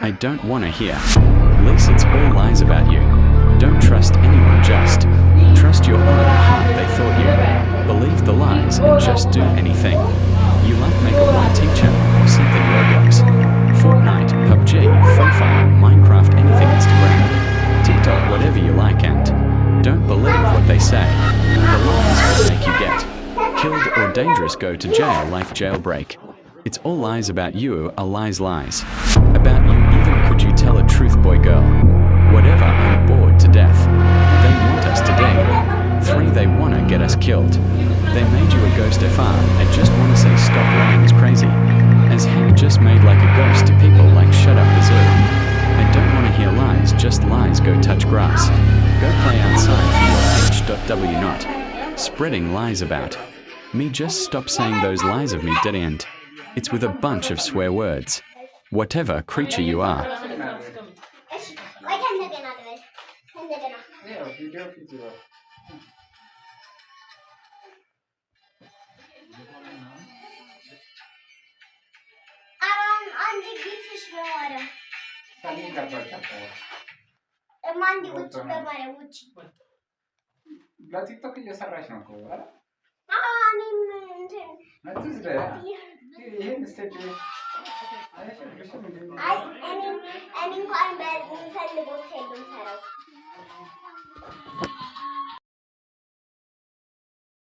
I don't wanna hear. Lise, it's all lies about you. Don't trust anyone, just trust your own heart, they thought you. Believe the lies and just do anything. You like make a white teacher or something Roblox. Fortnite, PUBG, Free Fire, Minecraft, anything Instagram. TikTok, whatever you like and don't believe what they say. The lies will make you get killed or dangerous, go to jail like jailbreak. It's all lies about you, are lies. About you, even could you tell a truth, boy, girl? Whatever, I'm bored to death. They want us today. 3, they wanna get us killed. They made you a ghost FR, I just wanna say stop lying is crazy. As heck just made like a ghost to people like shut up the zoo. I don't wanna hear lies, just lies, go touch grass. Go play outside for your H.W. not spreading lies about me, just stop saying those lies of me, dead end. It's with a bunch of swear words. Whatever creature you are. ለቲክቶክ እየሰራች ነው እኮ አይደል? ይሄን ስቴጅ እኔ እንኳን በሚፈልገው